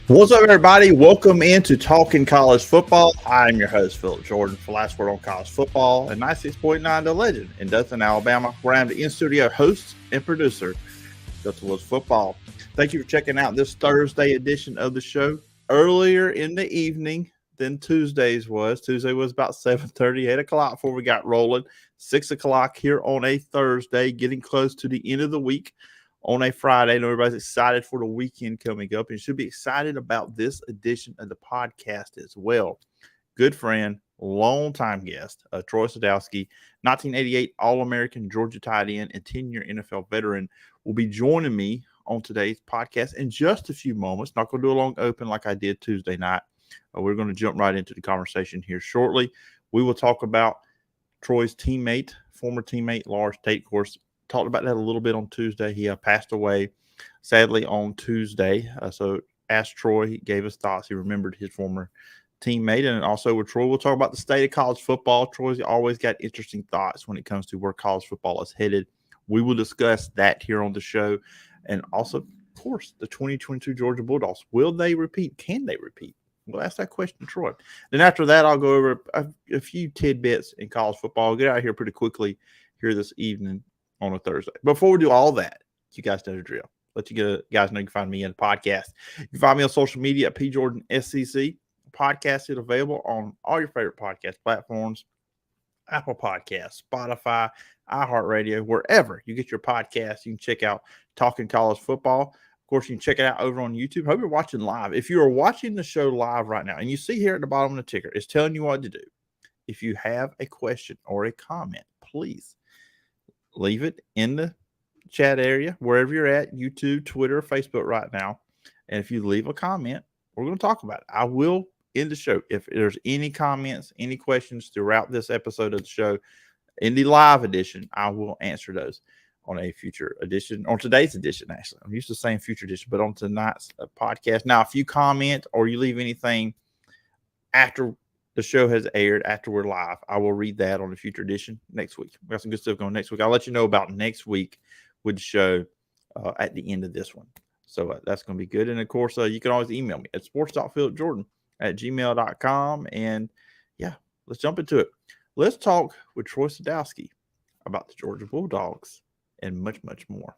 What's up, everybody? Welcome into Talking College Football. I'm your host, Phillip Jordan, for Last Word on College Football and 96.9 The Legend in Dothan, Alabama, where I'm the in-studio host and producer of Dothan Woods Football. Thank you for checking out this Thursday edition of the show. Earlier in the evening than Tuesday's was. Tuesday was about 7:30, 8 o'clock before we got rolling. 6 o'clock here on a Thursday, getting close to the end of the week. On a Friday. I know everybody's excited for the weekend coming up, and you should be excited about this edition of the podcast as well. Good friend, longtime guest, Troy Sadowski, 1988 All-American Georgia tight end and 10-year NFL veteran, will be joining me on today's podcast in just a few moments. Not going to do a long open like I did Tuesday night. We're going to jump right into the conversation here shortly. We will talk about Troy's teammate, former teammate Lars Tate, of course. Talked about that a little bit on Tuesday. He passed away, sadly, on Tuesday. So asked Troy. He gave us thoughts. He remembered his former teammate. And also with Troy, we'll talk about the state of college football. Troy's always got interesting thoughts when it comes to where college football is headed. We will discuss that here on the show. And also, of course, the 2022 Georgia Bulldogs. Will they repeat? Can they repeat? We'll ask that question to Troy. Then after that, I'll go over a few tidbits in college football. I'll get out of here pretty quickly here this evening on a Thursday. Before we do all that, you guys know the drill. Let you guys know you can find me in the podcast. You can find me on social media at PJordanSCC. Podcast is available on all your favorite podcast platforms, Apple Podcasts, Spotify, iHeartRadio, wherever you get your podcast. You can check out Talking College Football. Of course, you can check it out over on YouTube. Hope you're watching live. If you are watching the show live right now, and you see here at the bottom of the ticker, it's telling you what to do. If you have a question or a comment, please leave it in the chat area, wherever you're at, YouTube, Twitter, Facebook right now. And if you leave a comment, we're going to talk about it. I will end the show. If there's any comments, any questions throughout this episode of the show, in the live edition, I will answer those on a future edition, on today's edition, actually. I'm used to saying future edition, but on tonight's podcast. Now, if you comment or you leave anything after the show has aired, after we're live, I will read that on the future edition next week. We got some good stuff going next week. I'll let you know about next week with the show at the end of this one. So that's going to be good. And, of course, you can always email me at sports.philipjordan@gmail.com. And, yeah, let's jump into it. Let's talk with Troy Sadowski about the Georgia Bulldogs and much, much more.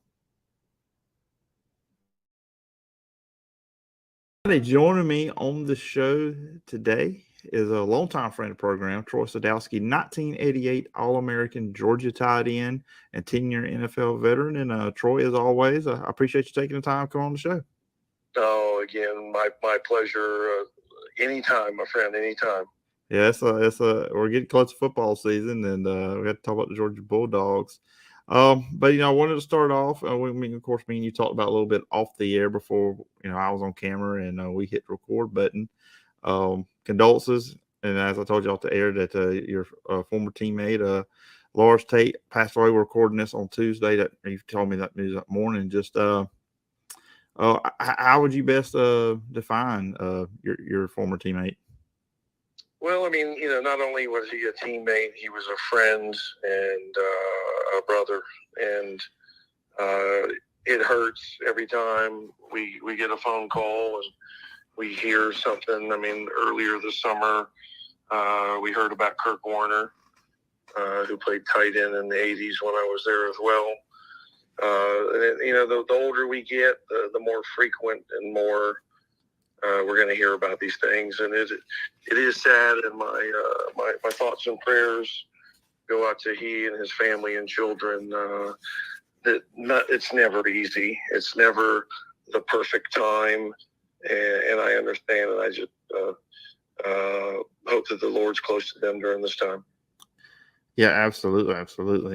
Joining me on the show today is a longtime friend of the program, Troy Sadowski, 1988 All-American Georgia tight end and 10-year NFL veteran. And Troy, as always, I appreciate you taking the time to come on the show. Oh, again, my pleasure. Anytime, my friend, anytime. Yeah, we're getting close to football season, and we had to talk about the Georgia Bulldogs. But, I wanted to start off. Of course, me and you talked about a little bit off the air before, I was on camera and we hit the record button. Condolences, and as I told you off the air, that your former teammate Lars Tate passed away. We're recording this on Tuesday. That you told me that news that morning. Just how would you best define your former teammate? Well, not only was he a teammate, he was a friend and a brother, and it hurts every time we get a phone call and we hear something. Earlier this summer, we heard about Kirk Warner, who played tight end in the 80s when I was there as well. The older we get, the more frequent and more we're going to hear about these things. And it is sad, and my thoughts and prayers go out to he and his family and children. It's never easy. It's never the perfect time. And I understand, and I just hope that the Lord's close to them during this time. Yeah, absolutely.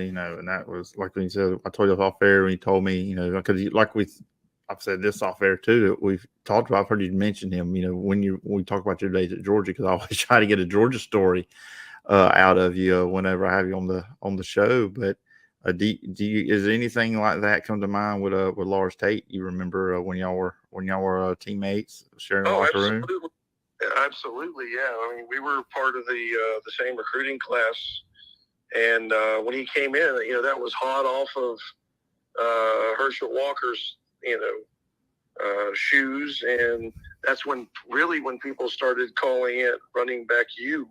And that was like when you said, I told you off air when you told me, because I've said this off air too, that we've talked about. I've heard you mention him, when we talk about your days at Georgia, because I always try to get a Georgia story out of you whenever I have you on the show. But is there anything like that come to mind with Lars Tate? You remember when y'all were teammates sharing a locker room? Absolutely, yeah. We were part of the same recruiting class, and when he came in, that was hot off of Herschel Walker's shoes, and that's when people started calling it running back U,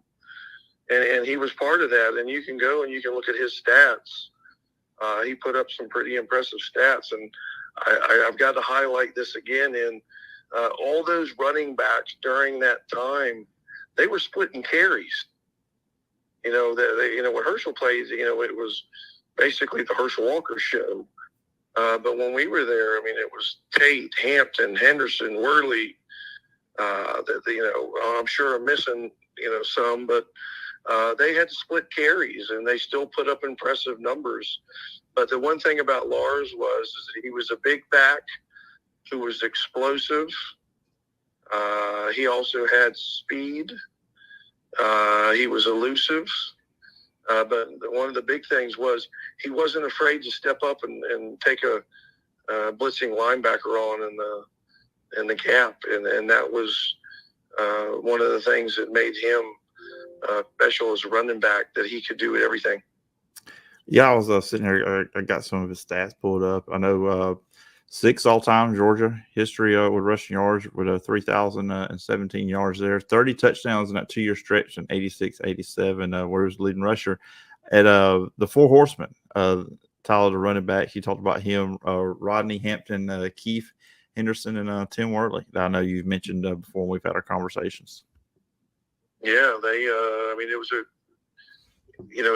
and he was part of that. And you can go and you can look at his stats. He put up some pretty impressive stats, and I've got to highlight this again. In all those running backs during that time, they were splitting carries. When Herschel plays, it was basically the Herschel Walker show. But when we were there, it was Tate, Hampton, Henderson, Worley. I'm sure I'm missing, some, but they had to split carries, and they still put up impressive numbers. But the one thing about Lars is that he was a big back who was explosive. He also had speed. He was elusive. But one of the big things was he wasn't afraid to step up and take a blitzing linebacker on in the gap, and that was one of the things that made him special as a running back, that he could do everything. Yeah, I was sitting here. I got some of his stats pulled up. I know 6 all-time Georgia history with rushing yards, with 3,017 yards there, 30 touchdowns in that 2-year stretch, and 86-87 where he was the leading rusher. At the Four Horsemen, Tyler, the running back, he talked about him, Rodney, Hampton, Keith, Henderson, and Tim Worley. I know you've mentioned before when we've had our conversations. Yeah, it was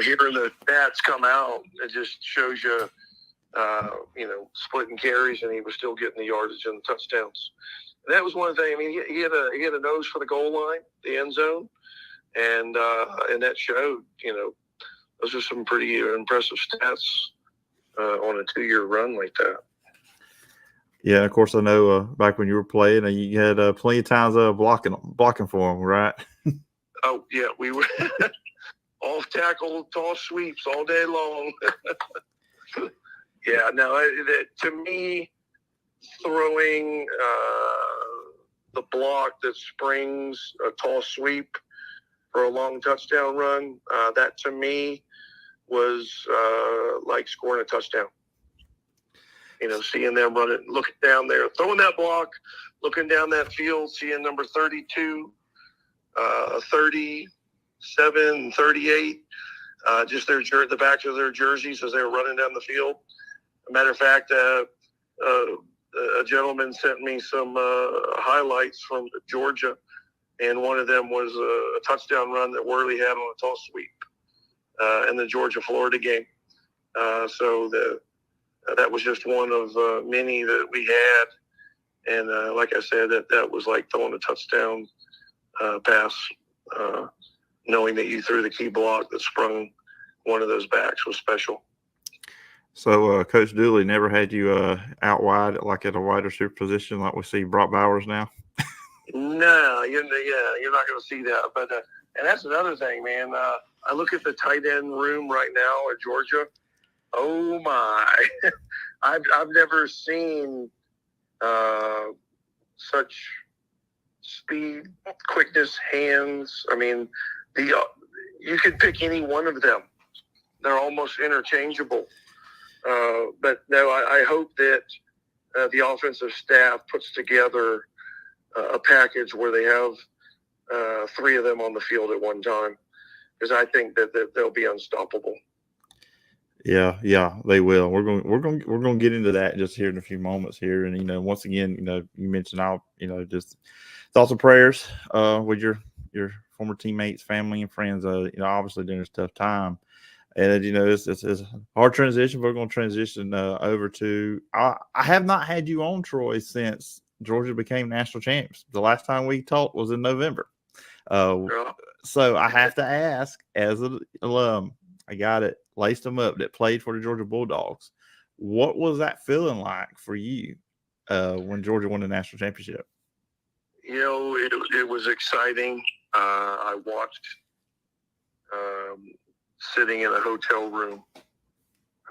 hearing the stats come out, it just shows you, splitting carries, and he was still getting the yardage and the touchdowns. And that was one thing. He had a nose for the goal line, the end zone, and that showed. Those are some pretty impressive stats on a 2-year run like that. Yeah, of course, I know back when you were playing, you had plenty of times blocking for him, right? Oh, yeah, we were off tackle, toss sweeps all day long. Yeah, no, to me, throwing the block that springs a toss sweep for a long touchdown run, that to me was like scoring a touchdown. Seeing them running, looking down there, throwing that block, looking down that field, seeing number 32, 37, 38, just the backs of their jerseys as they were running down the field. As a matter of fact, a gentleman sent me some highlights from Georgia, and one of them was a touchdown run that Worley had on a toss sweep in the Georgia-Florida game. So that was just one of many that we had. And like I said, that was like throwing a touchdown pass, knowing that you threw the key block that sprung one of those backs was special. So Coach Dooley never had you out wide, like at a wide receiver position like we see Brock Bowers now? No, you're not going to see that. But and that's another thing, man. I look at the tight end room right now at Georgia. Oh my! I've never seen such speed, quickness, hands. You could pick any one of them. They're almost interchangeable. But no, I hope that the offensive staff puts together a package where they have 3 of them on the field at one time, because I think that they'll be unstoppable. Yeah, they will. We're going to get into that just here in a few moments here. And once again, you mentioned just thoughts and prayers with your former teammates, family, and friends. Obviously during this tough time. And it's a hard transition. We're going to transition over to. I have not had you on, Troy, since Georgia became national champs. The last time we talked was in November. So I have to ask, as an alum, I got it, laced them up, that played for the Georgia Bulldogs. What was that feeling like for you when Georgia won the national championship? It was exciting. I watched. Sitting in a hotel room.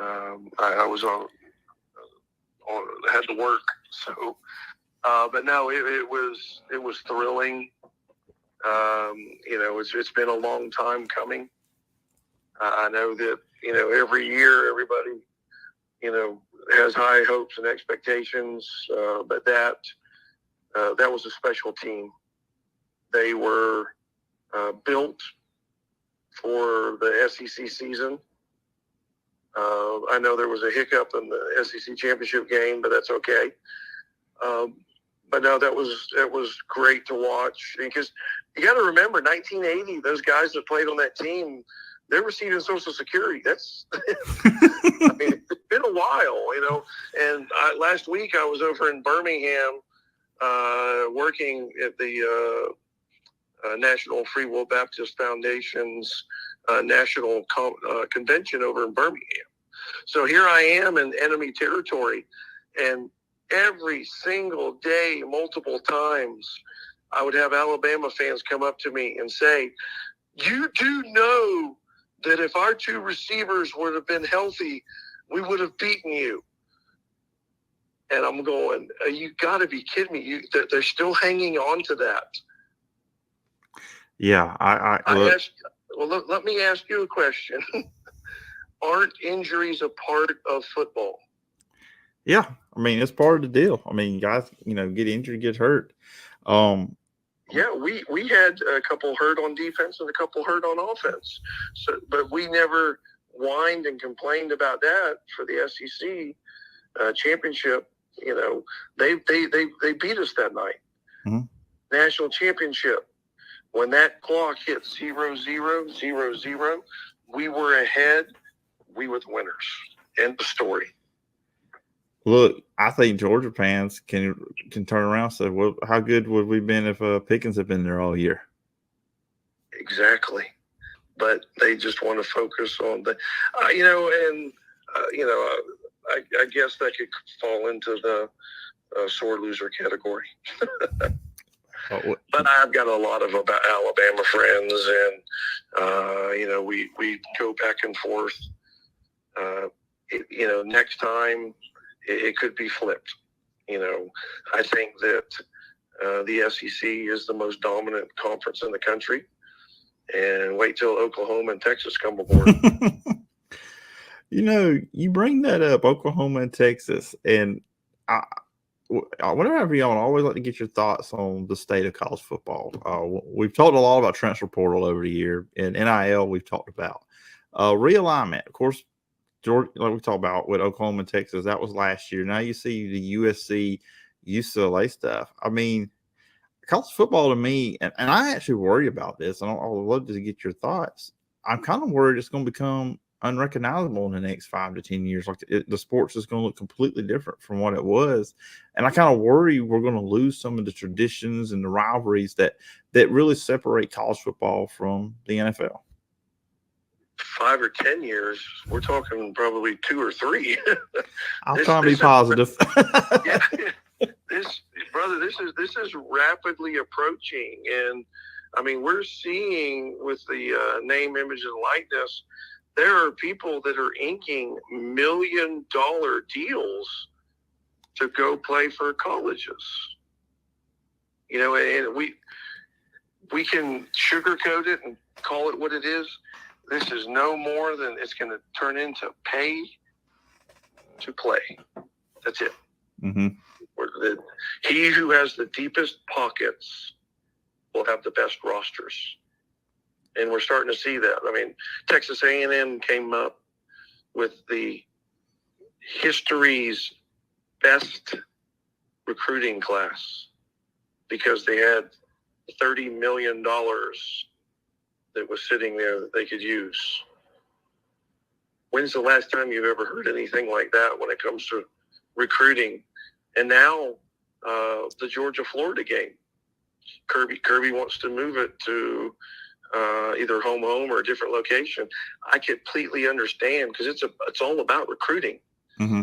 I was had to work, so. But no, it was thrilling. It's been a long time coming. I know that every year everybody has high hopes and expectations, but that was a special team. They were built for the SEC season. I know there was a hiccup in the SEC championship game, but that's okay. But no, that was great to watch, because you got to remember 1980. Those guys that played on that team, they're receiving Social Security. That's, I mean, it's been a while, And last week I was over in Birmingham, working at the National Free Will Baptist Foundation's national convention over in Birmingham. So here I am in enemy territory, and every single day, multiple times, I would have Alabama fans come up to me and say, "You do know that if our two receivers would have been healthy, we would have beaten you." And I'm going, you got to be kidding me. They're still hanging on to that. Yeah. Let me ask you a question. Aren't injuries a part of football? Yeah. I mean, it's part of the deal. I mean, guys, get injured, get hurt. Yeah, we had a couple hurt on defense and a couple hurt on offense. So, but we never whined and complained about that for the SEC championship. They beat us that night. Mm-hmm. National championship. When that clock hit 0-0-0-0, we were ahead. We were the winners. End of story. Look, I think Georgia fans can turn around and say, well, how good would we have been if Pickens had been there all year? Exactly. But they just want to focus on the, I guess that could fall into the sore loser category. But I've got a lot of Alabama friends, and, we go back and forth. Next time it could be flipped. I think that the SEC is the most dominant conference in the country, and wait till Oklahoma and Texas come aboard. You bring that up, Oklahoma and Texas, and whenever I have you on, I always like to get your thoughts on the state of college football. We've talked a lot about transfer portal over the year, and NIL we've talked about. Realignment, of course, Georgia, like we talked about with Oklahoma and Texas, that was last year. Now you see the USC, UCLA stuff. I mean, college football to me, and I actually worry about this, and I would love to get your thoughts. I'm kind of worried it's going to become unrecognizable in the next 5 to 10 years. Like the sports is going to look completely different from what it was. And I kind of worry we're going to lose some of the traditions and the rivalries that really separate college football from the NFL. 5 or 10 years, we're talking probably 2 or 3. I'll try to be positive. Yeah, this is rapidly approaching, and I mean, we're seeing with the name, image, and likeness, there are people that are inking $1 million deals to go play for colleges. And we can sugarcoat it and call it what it is. This is no more than it's going to turn into pay to play. That's it. Mm-hmm. He who has the deepest pockets will have the best rosters. And we're starting to see that. I mean, Texas A&M came up with the history's best recruiting class because they had $30 million that was sitting there that they could use. When's the last time you've ever heard anything like that when it comes to recruiting? And now the Georgia-Florida game. Kirby wants to move it to either home or a different location. I completely understand because it's all about recruiting. Mm-hmm.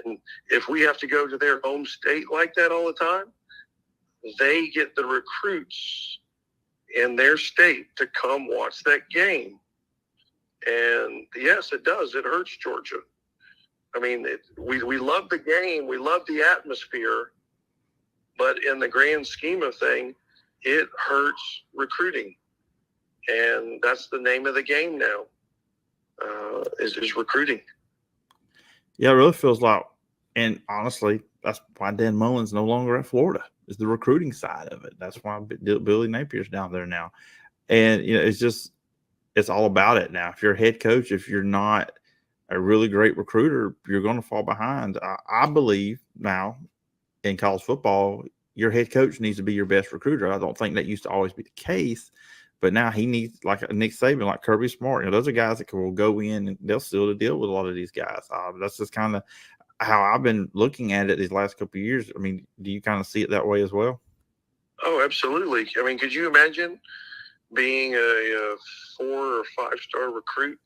And if we have to go to their home state like that all the time, they get the recruits in their state to come watch that game. And yes, it does. It hurts Georgia. I mean, we love the game. We love the atmosphere. But in the grand scheme of things, it hurts recruiting. And that's the name of the game now, is recruiting. Yeah, it really feels like, and honestly, that's why Dan Mullen's no longer at Florida, is the recruiting side of it. That's why Billy Napier's down there now. And, it's all about it now. If you're a head coach, if you're not a really great recruiter, you're going to fall behind. I believe now in college football, your head coach needs to be your best recruiter. I don't think that used to always be the case, but now he needs, like Nick Saban, like Kirby Smart. Those are guys that will go in and they'll still deal with a lot of these guys. That's just kind of how I've been looking at it these last couple of years. I mean, do you kind of see it that way as well? Oh, absolutely. I mean, could you imagine being a 4 or 5-star recruit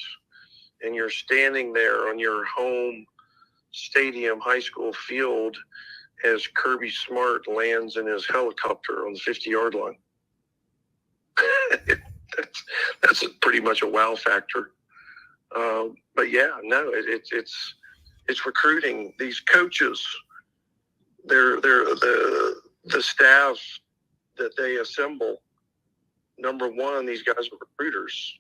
and you're standing there on your home stadium high school field as Kirby Smart lands in his helicopter on the 50-yard line? That's pretty much a wow factor. But yeah, no, it's recruiting. These coaches, they're the staff that they assemble. Number one, these guys are recruiters,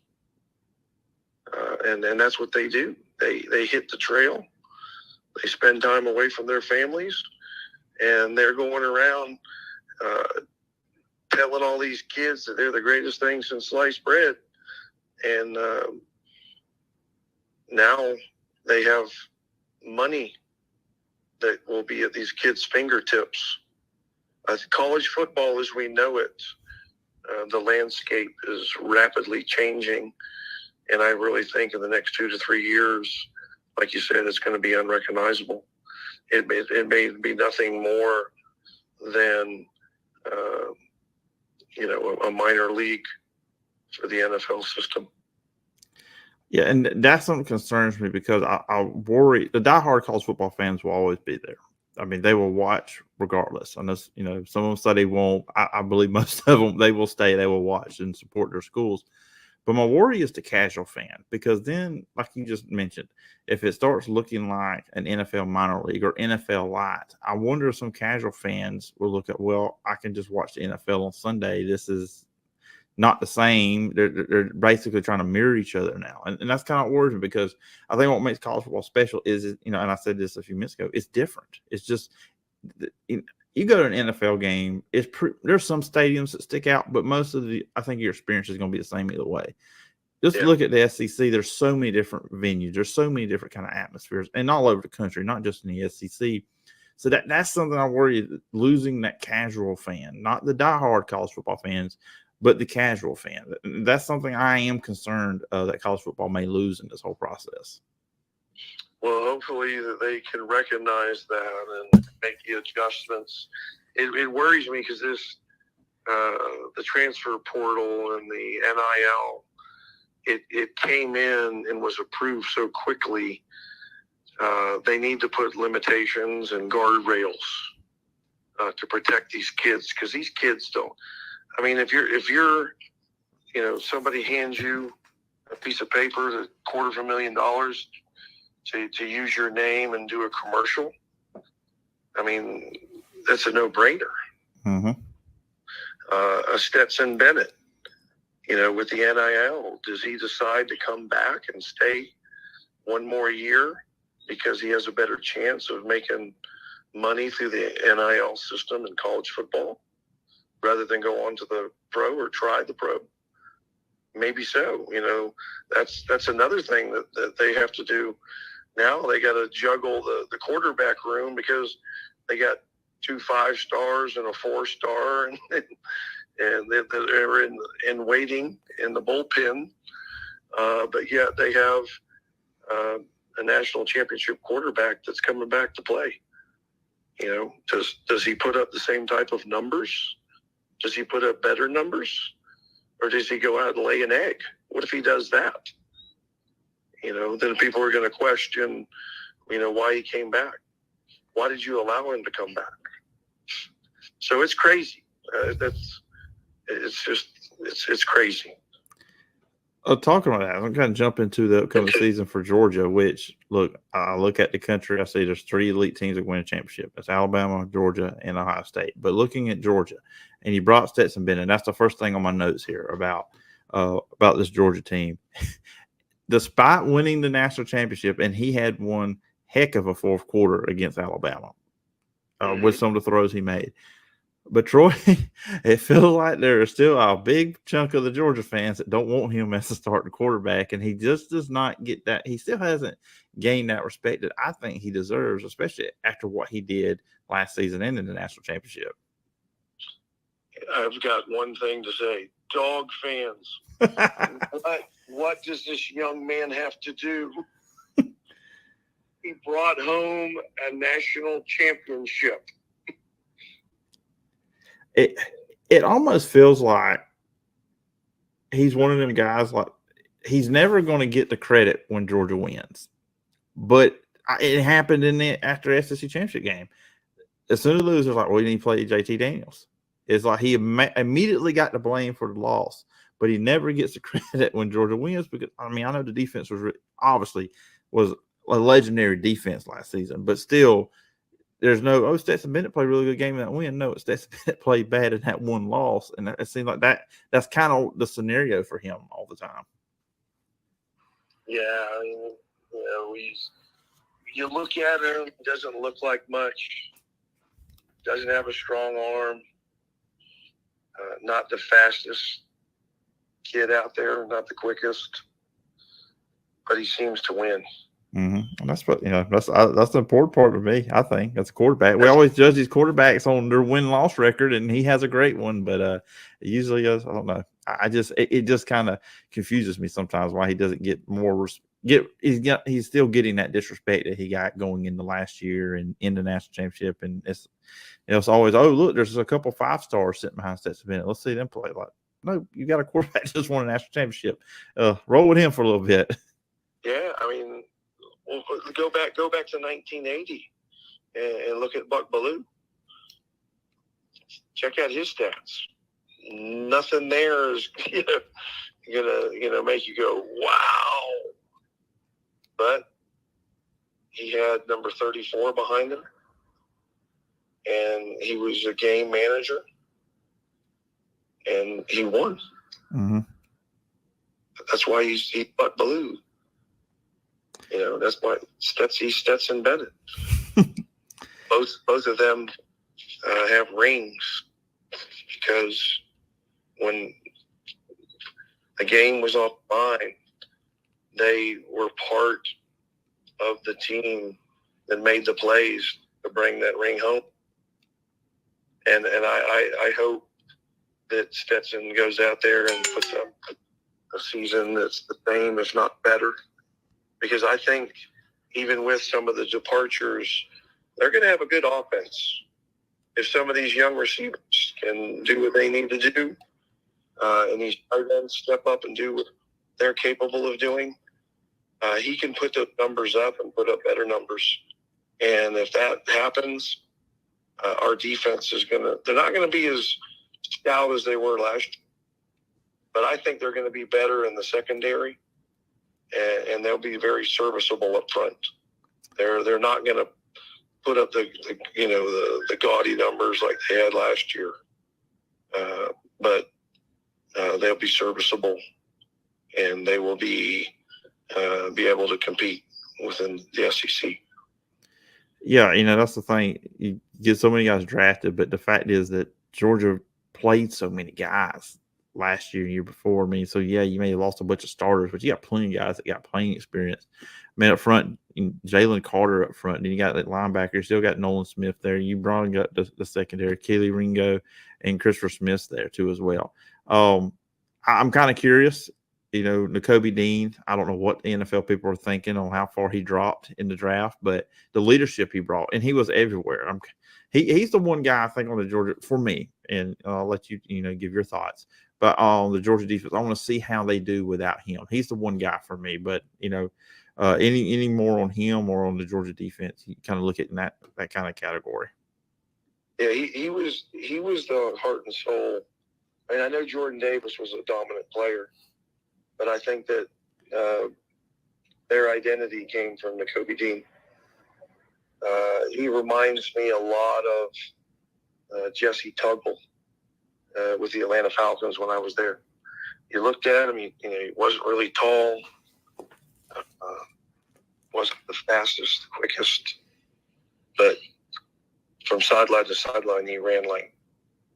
and that's what they do. They hit the trail. They spend time away from their families, and they're going around telling all these kids that they're the greatest thing since sliced bread. And now they have money that will be at these kids' fingertips. College football as we know it, the landscape is rapidly changing. And I really think in the next 2 to 3 years, like you said, it's going to be unrecognizable. It may be nothing more than, a minor league for the NFL system. Yeah, and that's something that concerns me because I worry the diehard college football fans will always be there. I mean, they will watch regardless. I know, some of them say they won't. I believe most of them, they will stay. They will watch and support their schools. But my worry is the casual fan, because then, like you just mentioned, if it starts looking like an NFL minor league or NFL light, I wonder if some casual fans will look at, well, I can just watch the NFL on Sunday. This is not the same. They're basically trying to mirror each other now. And that's kind of worrisome, because I think what makes college football special is, and I said this a few minutes ago, it's different. It's just, you go to an NFL game, there's some stadiums that stick out, but most of I think your experience is going to be the same either way. Just look at the SEC. There's so many different venues. There's so many different kind of atmospheres, and all over the country, not just in the SEC. So that's something I worry, losing that casual fan, not the diehard college football fans, but the casual fan. That's something I am concerned that college football may lose in this whole process. Well, hopefully that they can recognize that and make the adjustments. It worries me because the transfer portal and the NIL, it came in and was approved so quickly. They need to put limitations and guardrails to protect these kids, because these kids don't. I mean, if you're somebody hands you a piece of paper, $250,000 to use your name and do a commercial, I mean, that's a no-brainer. Mm-hmm. A Stetson Bennett, with the NIL, does he decide to come back and stay one more year because he has a better chance of making money through the NIL system in college football rather than go on to the pro or try the pro? Maybe so. That's another thing that they have to do. Now they got to juggle the quarterback room, because they got 2 5-stars and a 4-star, and they're in waiting in the bullpen. But yet they have a national championship quarterback that's coming back to play. Does he put up the same type of numbers? Does he put up better numbers? Or does he go out and lay an egg? What if he does that? Then people are going to question, why he came back. Why did you allow him to come back? So it's crazy. It's crazy. Talking about that, I'm going to jump into the upcoming season for Georgia, which, look, I look at the country, I see there's 3 elite teams that win a championship. That's Alabama, Georgia, and Ohio State. But looking at Georgia, and you brought Stetson Bennett, that's the first thing on my notes here about this Georgia team. Despite winning the national championship, and he had one heck of a fourth quarter against Alabama with some of the throws he made. But Troy, it feels like there is still a big chunk of the Georgia fans that don't want him as a starting quarterback, and he just does not get that. He still hasn't gained that respect that I think he deserves, especially after what he did last season and in the national championship. I've got one thing to say. Dog fans, what does this young man have to do? He brought home a national championship. It almost feels like he's one of them guys, like he's never going to get the credit when Georgia wins. But it happened after the SEC championship game. As soon as they lose, it's like, well, he didn't play JT Daniels. It's like he immediately got the blame for the loss, but he never gets the credit when Georgia wins because, I mean, I know the defense obviously was a legendary defense last season, but still – there's no, Stetson Bennett played a really good game in that win. No, Stetson Bennett played bad in that one loss. And it seems like that's kind of the scenario for him all the time. Yeah, I mean, you look at him, doesn't look like much, doesn't have a strong arm, not the fastest kid out there, not the quickest, but he seems to win. Mm-hmm. And that's what that's the important part of me. I think that's a quarterback. We always judge these quarterbacks on their win-loss record, and he has a great one, but usually I don't know. It just kind of confuses me sometimes why he doesn't get more. He's still getting that disrespect that he got going into last year and in the national championship, and it's always, oh look, there's a couple 5-stars sitting behind Stetson Bennett. Let's see them play. Like, no, you got a quarterback that just won a national championship. Roll with him for a little bit. Yeah, I mean. Well, go back to 1980 and look at Buck Bellew. Check out his stats. Nothing there is gonna make you go wow. But he had number 34 behind him, and he was a game manager, and he won. Mm-hmm. That's why he's Buck Bellew. That's why he's Stetson Bennett. Both of them have rings because when the game was off the line, they were part of the team that made the plays to bring that ring home. And I hope that Stetson goes out there and puts up a season that's the same, if not better. Because I think even with some of the departures, they're going to have a good offense. If some of these young receivers can do what they need to do, and these tight ends step up and do what they're capable of doing, he can put the numbers up and put up better numbers. And if that happens, our defense is they're not going to be as stout as they were last year. But I think they're going to be better in the secondary. And they'll be very serviceable up front. They're not going to put up the gaudy numbers like they had last year, but they'll be serviceable, and they will be able to compete within the SEC. Yeah, that's the thing. You get so many guys drafted, but the fact is that Georgia played so many guys last year and year before. I mean, so yeah, you may have lost a bunch of starters, but you got plenty of guys that got playing experience. I mean, up front, Jalen Carter up front, and you got that linebacker. You still got Nolan Smith there. You brought got the secondary, Keely Ringo and Christopher Smith there too as well. I'm kind of curious. Nakobe Dean, I don't know what the NFL people are thinking on how far he dropped in the draft, but the leadership he brought, and he was everywhere. He's the one guy I think on the Georgia, for me, and I'll let you, give your thoughts. But on the Georgia defense, I want to see how they do without him. He's the one guy for me. But any more on him or on the Georgia defense, you kind of look at in that kind of category. Yeah, he was the heart and soul. I mean, I know Jordan Davis was a dominant player, but I think that their identity came from Nakobe Dean. He reminds me a lot of Jesse Tuggle. With the Atlanta Falcons when I was there. You looked at him, he wasn't really tall, wasn't the fastest, the quickest. But from sideline to sideline, he ran like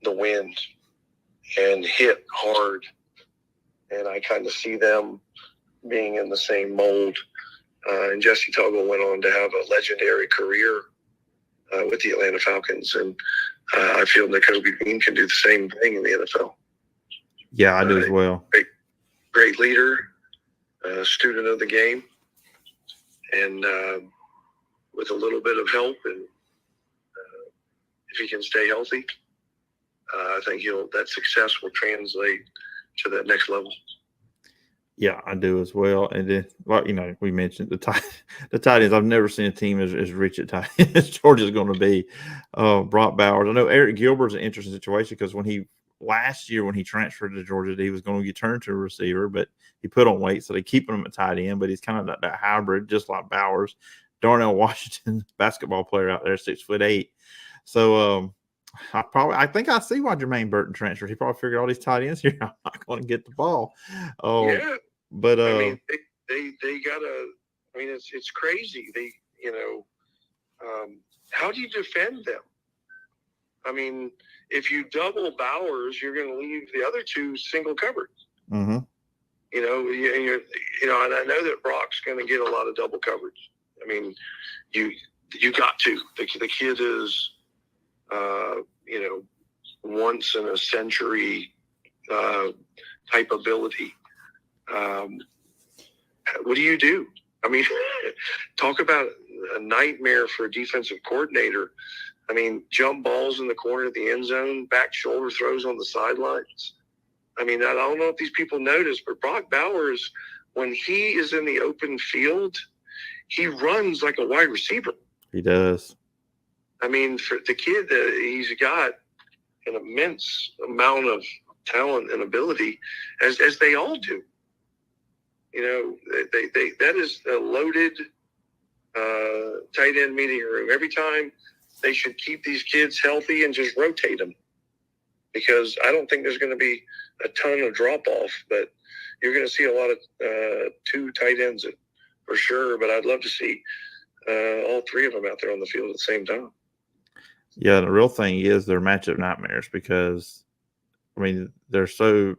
the wind and hit hard. And I kind of see them being in the same mold. And Jesse Tuggle went on to have a legendary career with the Atlanta Falcons. And I feel that Kobe Dean can do the same thing in the NFL. Yeah, I do as well. Great leader, student of the game. And with a little bit of help, and if he can stay healthy, I think that success will translate to that next level. Yeah, I do as well. And then, well, we mentioned the tight ends. I've never seen a team as rich at tight ends as Georgia's going to be. Brock Bowers. I know Eric Gilbert's an interesting situation because last year when he transferred to Georgia, he was going to get turned to a receiver, but he put on weight, so they keep him at tight end. But he's kind of that hybrid, just like Bowers. Darnell Washington, basketball player out there, 6'8". So I think I see why Jermaine Burton transferred. He probably figured all these tight ends here, I'm not going to get the ball. Yeah, but I mean, they gotta. I mean, it's crazy. How do you defend them? I mean, if you double Bowers, you're going to leave the other two single covered. Mm-hmm. And I know that Brock's going to get a lot of double coverage. I mean, you got to. The kid is, once in a century type ability. What do you do? I mean, talk about a nightmare for a defensive coordinator. I mean, jump balls in the corner of the end zone, back shoulder throws on the sidelines. I mean, I don't know if these people notice, but Brock Bowers, when he is in the open field, he runs like a wide receiver. He does. I mean, for the kid, he's got an immense amount of talent and ability, as they all do. That is a loaded tight end meeting room. Every time they should keep these kids healthy and just rotate them, because I don't think there's going to be a ton of drop off, but you're going to see a lot of two tight ends for sure. But I'd love to see all three of them out there on the field at the same time. Yeah, the real thing is they're matchup nightmares because, I mean, they're so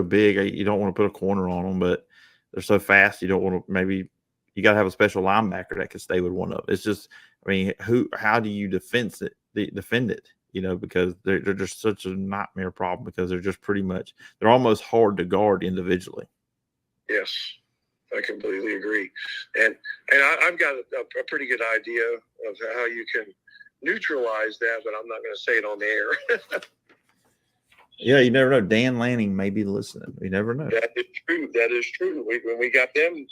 big. You don't want to put a corner on them, but they're so fast. You don't want to. Maybe you got to have a special linebacker that can stay with one of them. It's just, I mean, how do you defend it? Because they're just such a nightmare problem because they're just they're almost hard to guard individually. Yes, I completely agree. And I've got a pretty good idea of how you can neutralize that, but I'm not going to say it on the air. Yeah, you never know. Dan Lanning may be listening. You never know. That is true. When we got them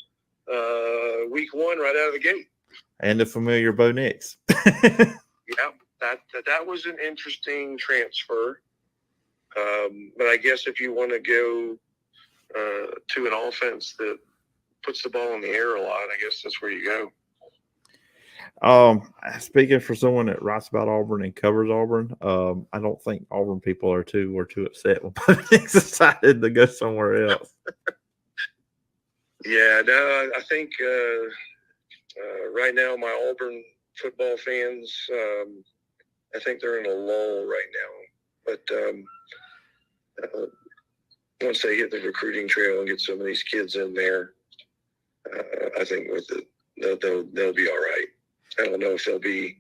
week one right out of the gate. And the familiar Bo Nix. Yeah, that was an interesting transfer. But I guess if you want to go to an offense that puts the ball in the air a lot, I guess that's where you go. Speaking for someone that writes about Auburn and covers Auburn, I don't think Auburn people are too upset when Bo Nix decided to go somewhere else. Yeah, no, I think right now my Auburn football fans, I think they're in a lull right now. But once they hit the recruiting trail and get some of these kids in there, I think they'll be all right. I don't know if they'll be,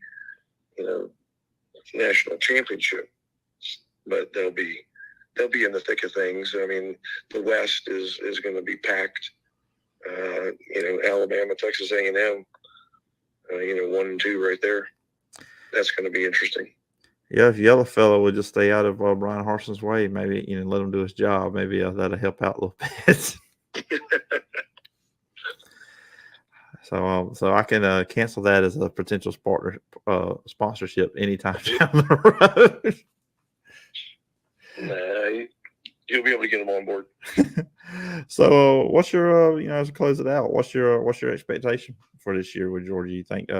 national championship, but they'll be in the thick of things. I mean, the West is going to be packed. Alabama, Texas A&M, 1 and 2 right there. That's going to be interesting. Yeah, if Yellow Fellow would just stay out of Brian Harson's way, maybe let him do his job. Maybe that'll help out a little bit. So I can cancel that as a potential sponsorship anytime down the road. Nah, you'll be able to get them on board. So, what's your as we close it out? What's your expectation for this year with Georgia? You think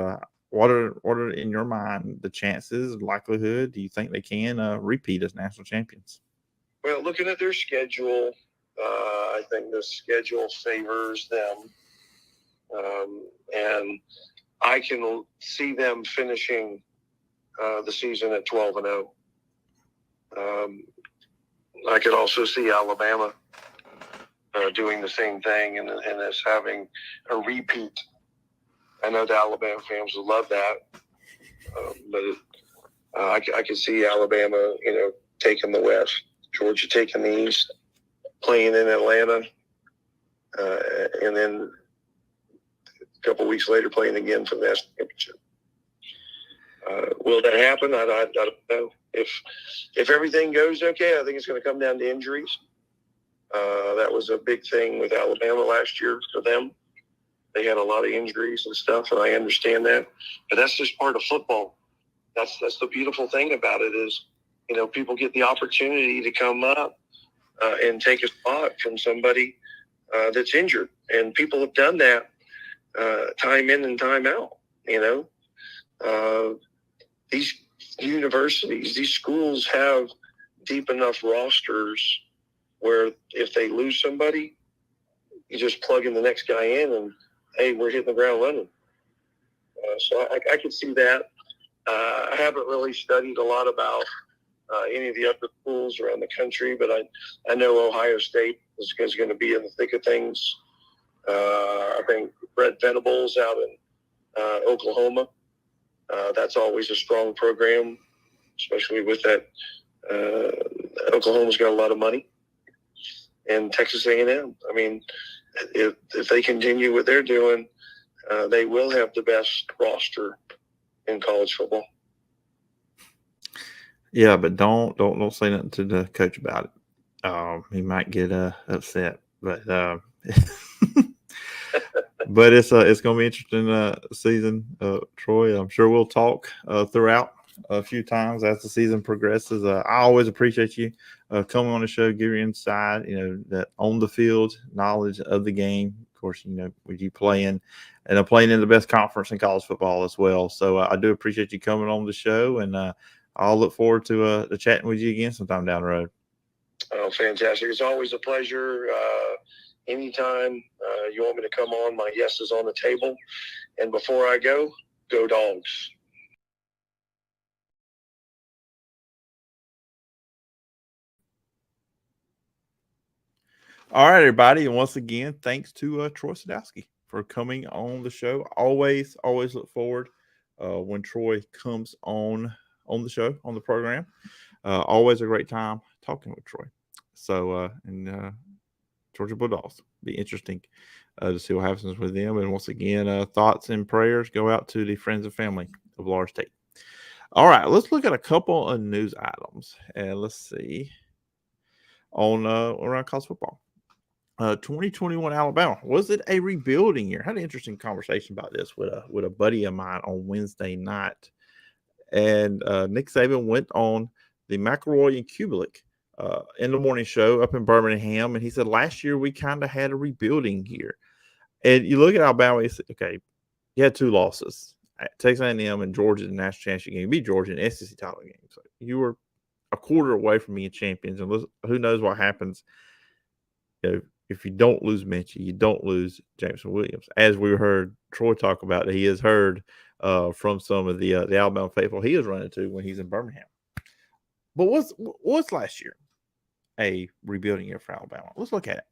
what are in your mind the chances, likelihood? Do you think they can repeat as national champions? Well, looking at their schedule, I think the schedule favors them. And and I can see them finishing the season at 12-0. I could also see Alabama doing the same thing and us having a repeat. I know the Alabama fans will love that, but I could see Alabama, taking the West, Georgia taking the East, playing in Atlanta, and then a couple weeks later playing again for the national championship. Will that happen? I don't know. If everything goes okay, I think it's going to come down to injuries. That was a big thing with Alabama last year for them. They had a lot of injuries and stuff, and I understand that. But that's just part of football. That's the beautiful thing about it is, people get the opportunity to come up and take a spot from somebody that's injured. And people have done that time in and time out, These universities, these schools have deep enough rosters where if they lose somebody, you just plug in the next guy in and, hey, we're hitting the ground running. So I could see that. I haven't really studied a lot about any of the other schools around the country, but I know Ohio State is going to be in the thick of things. I think Brett Venables out in Oklahoma. That's always a strong program, especially with that. Oklahoma's got a lot of money. And Texas A&M. I mean, if they continue what they're doing, they will have the best roster in college football. Yeah, but don't say nothing to the coach about it. He might get upset, but but it's going to be interesting season, Troy. I'm sure we'll talk throughout a few times as the season progresses. I always appreciate you coming on the show, give your insight, that on the field knowledge of the game. Of course, with you playing and playing in the best conference in college football as well. So I do appreciate you coming on the show, and I'll look forward to chatting with you again sometime down the road. Oh, fantastic. It's always a pleasure. Anytime you want me to come on, my yes is on the table. And before I go Dogs. All right, everybody. And once again, thanks to Troy Sadowski for coming on the show. Always look forward when Troy comes on the show, on the program. Always a great time talking with Troy. So, Georgia Bulldogs. Be interesting to see what happens with them. And once again, thoughts and prayers go out to the friends and family of Lars Tate. All right, let's look at a couple of news items. And let's see on around college football. 2021 Alabama, was it a rebuilding year? I had an interesting conversation about this with a buddy of mine on Wednesday night, and Nick Saban went on the McElroy and Kubelik in the morning show up in Birmingham, and he said last year we kind of had a rebuilding year. And you look at Alabama, you say, okay, you had two losses, Texas A&M and Georgia in the national championship game. You beat Georgia in the SEC title game, so you were a quarter away from being champions, and who knows what happens. If you don't lose Minchie, you don't lose Jameson Williams. As we heard Troy talk about, he has heard from some of the Alabama faithful he is running to when he's in Birmingham. But what's last year a rebuilding year for Alabama? Let's look at it.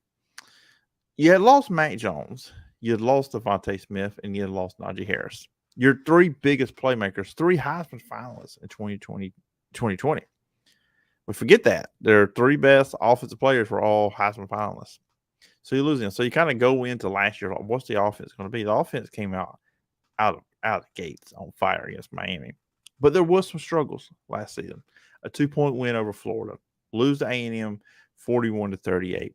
You had lost Mac Jones, you had lost Devontae Smith, and you had lost Najee Harris. Your three biggest playmakers, three Heisman finalists in 2020. We forget that. Their three best offensive players were all Heisman finalists. So you're losing. So you kind of go into last year. What's the offense going to be? The offense came out of the gates on fire against Miami. But there was some struggles last season. A 2-point win over Florida. Lose to A&M 41-38.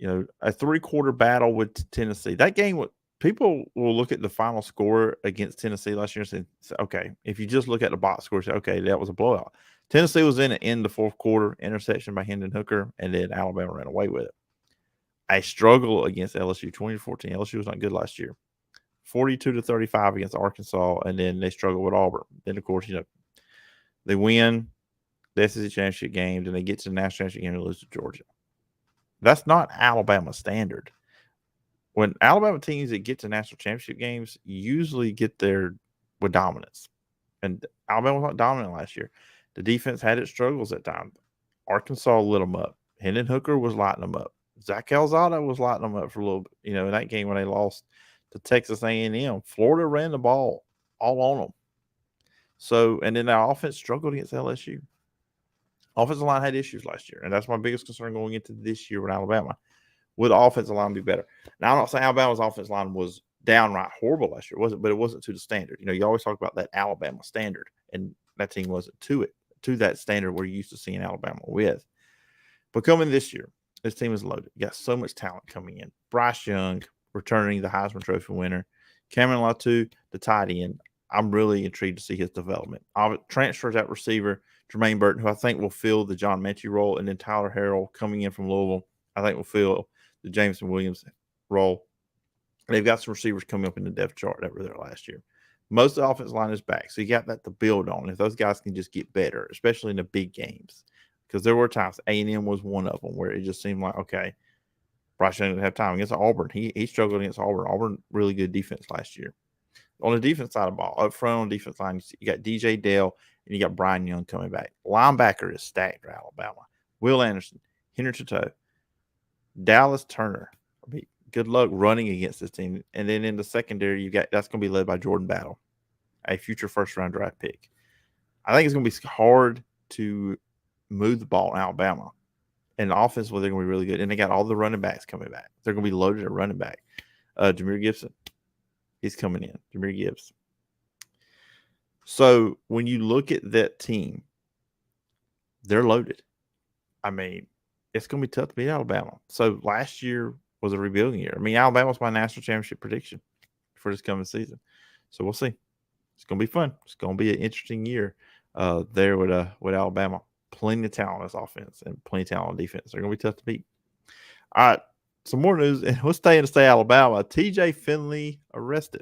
A 3-quarter battle with Tennessee. That game, people will look at the final score against Tennessee last year and say, okay, if you just look at the box score, say, okay, that was a blowout. Tennessee was in it in the fourth quarter, interception by Hendon Hooker, and then Alabama ran away with it. A struggle against LSU 2014. LSU was not good last year. 42-35 against Arkansas, and then they struggle with Auburn. Then, of course, they win the SEC championship game, then they get to the national championship game and lose to Georgia. That's not Alabama standard. when Alabama teams that get to national championship games usually get there with dominance. And Alabama was not dominant last year. The defense had its struggles at times. Arkansas lit them up. Hendon Hooker was lighting them up. Zach Calzada was lighting them up for a little bit. In that game when they lost to Texas A&M, Florida ran the ball all on them. So, and then our offense struggled against LSU. Offensive line had issues last year, and that's my biggest concern going into this year with Alabama. Will the offensive line be better? Now, I'm not saying Alabama's offensive line was downright horrible last year, but it wasn't to the standard. You always talk about that Alabama standard, and that team wasn't to that standard we're used to seeing Alabama with. But coming this year, this team is loaded. You got so much talent coming in. Bryce Young returning the Heisman Trophy winner. Cameron Latu, the tight end. I'm really intrigued to see his development. Transfers at receiver, Jermaine Burton, who I think will fill the John Mechie role, and then Tyler Harrell coming in from Louisville, I think will fill the Jameson Williams role. They've got some receivers coming up in the depth chart that were there last year. Most of the offensive line is back, so you got that to build on. If those guys can just get better, especially in the big games, because there were times A&M was one of them where it just seemed like, okay, Bryce Young didn't have time against Auburn. He struggled against Auburn. Auburn really good defense last year. On the defense side of the ball, up front on the defense line, you got DJ Dale and you got Brian Young coming back. Linebacker is stacked for Alabama. Will Anderson, Henry Toto, Dallas Turner. Good luck running against this team. And then in the secondary, that's going to be led by Jordan Battle, a future first-round draft pick. I think it's going to be hard to move the ball in Alabama. And the offense, they're going to be really good. And they got all the running backs coming back. They're going to be loaded at running back. Jameer Gibson, he's coming in. Jameer Gibbs. So when you look at that team, they're loaded. I mean, it's going to be tough to beat Alabama. So last year was a rebuilding year. I mean, Alabama's my national championship prediction for this coming season. So we'll see. It's going to be fun. It's going to be an interesting year there with Alabama. Plenty of talent on this offense and plenty of talent on defense. They're going to be tough to beat. All right, some more news. And we'll stay in the state of Alabama. TJ Finley arrested.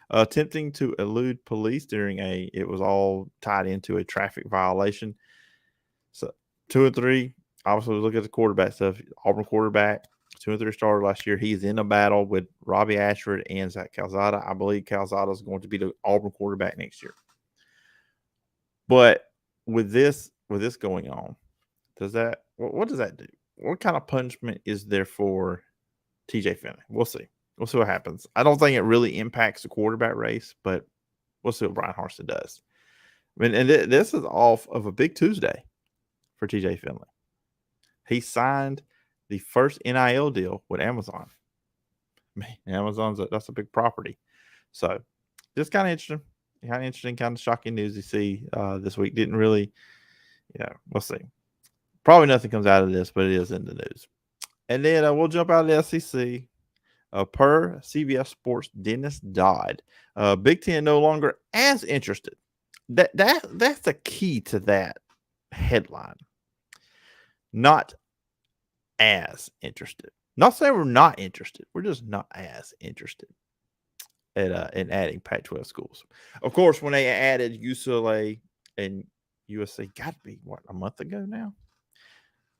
Attempting to elude police it was all tied into a traffic violation. So 2 and 3, obviously look at the quarterback stuff. Auburn quarterback, 2 and 3 starter last year. He's in a battle with Robbie Ashford and Zach Calzada. I believe Calzada is going to be the Auburn quarterback next year. But with this going on, what does that do? What kind of punishment is there for TJ Finley? We'll see. We'll see what happens. I don't think it really impacts the quarterback race, but we'll see what Brian Harsin does. I mean, and this is off of a big Tuesday for TJ Finley. He signed the first NIL deal with Amazon. Man, that's a big property. So just kind of interesting, kind of shocking news to see this week. Didn't really, we'll see. Probably nothing comes out of this, but it is in the news. And then we'll jump out of the SEC. Per CBS Sports, Dennis Dodd. Big Ten no longer as interested. That's the key to that headline. Not as interested. Not saying we're not interested. We're just not as interested in adding Pac-12 schools. Of course, when they added UCLA and USC, got to be a month ago now.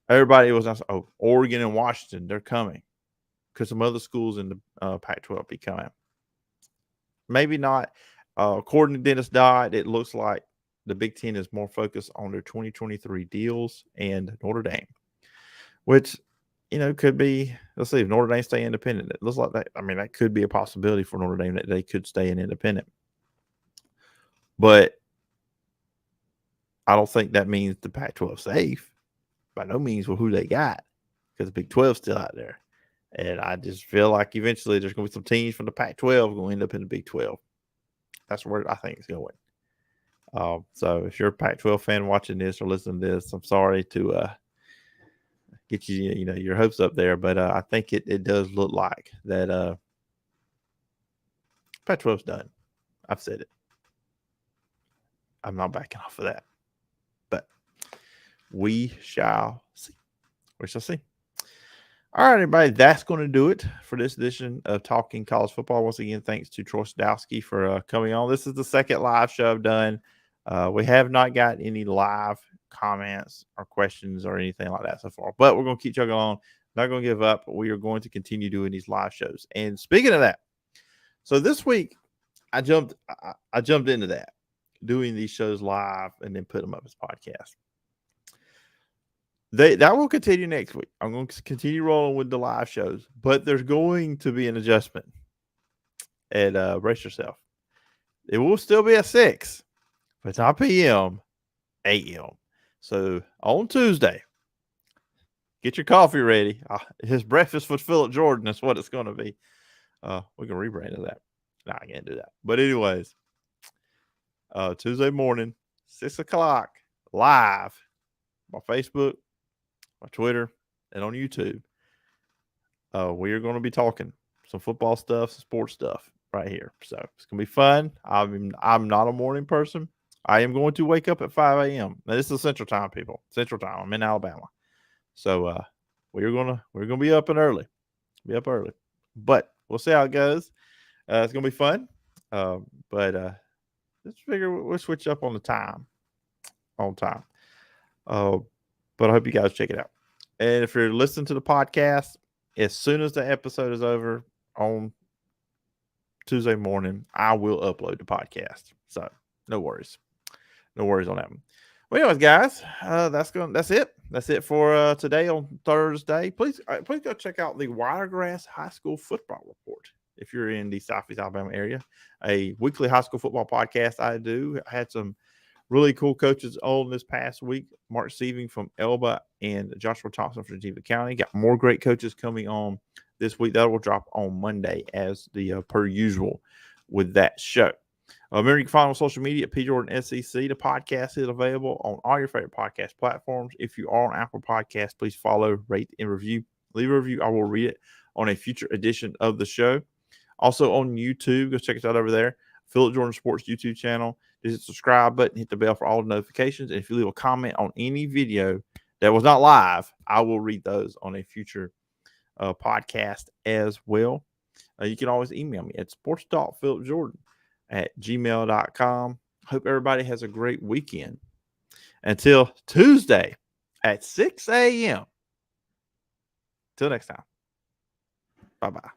Everybody was not. Oregon and Washington, they're coming. Because some other schools in the Pac-12 be coming. Maybe not. According to Dennis Dodd, it looks like the Big Ten is more focused on their 2023 deals and Notre Dame, which, could be, let's see, if Notre Dame stay independent. It looks like that. I mean, that could be a possibility for Notre Dame that they could stay independent. But I don't think that means the Pac-12 safe. By no means with who they got, because the Big 12 is still out there. And I just feel like eventually there's going to be some teams from the Pac-12 going to end up in the Big 12. That's where I think it's going. So if you're a Pac-12 fan watching this or listening to this, I'm sorry to get you, your hopes up there. But I think it does look like that Pac-12's done. I've said it. I'm not backing off of that. But we shall see. We shall see. All right, everybody, that's going to do it for this edition of Talking College Football. Once again, thanks to Troy Sadowski for coming on. This is the second live show I've done. We have not got any live comments or questions or anything like that so far, but we're going to keep chugging on. Not going to give up. We are going to continue doing these live shows. And speaking of that, so this week I jumped into that, doing these shows live and then put them up as podcasts. That will continue next week. I'm going to continue rolling with the live shows, but there's going to be an adjustment. And brace yourself. It will still be at 6, but it's not p.m., 8 a.m. So on Tuesday, get your coffee ready. His breakfast with Phillip Jordan is what it's going to be. We can rebrand to that. No, I can't do that. But anyways, Tuesday morning, 6 o'clock, live on Facebook, on Twitter, and on YouTube. We are going to be talking some football stuff, some sports stuff right here. So it's going to be fun. I'm not a morning person. I am going to wake up at 5 a.m. Now, this is Central Time, people. Central Time. I'm in Alabama. So we're gonna be up and early. But we'll see how it goes. It's gonna be fun. But let's figure we'll switch up on the time. On time. But I hope you guys check it out. And if you're listening to the podcast, as soon as the episode is over on Tuesday morning, I will upload the podcast. So no worries. No worries on that one. Well, anyways, guys, that's it. That's it for today on Thursday. Please go check out the Wiregrass High School Football Report if you're in the Southeast Alabama area. A weekly high school football podcast I do. I had some really cool coaches on this past week. Mark Sieving from Elba and Joshua Thompson from Geneva County. Got more great coaches coming on this week. That will drop on Monday as the per usual with that show. Remember, you can follow on social media at PJordanSEC. The podcast is available on all your favorite podcast platforms. If you are on Apple Podcasts, please follow, rate, and review. Leave a review. I will read it on a future edition of the show. Also on YouTube, go check us out over there. Phillip Jordan Sports YouTube channel. Just hit the subscribe button, hit the bell for all the notifications. And if you leave a comment on any video that was not live, I will read those on a future podcast as well. You can always email me at sports.phillipjordan@gmail.com. Hope everybody has a great weekend. Until Tuesday at 6 a.m. Till next time. Bye-bye.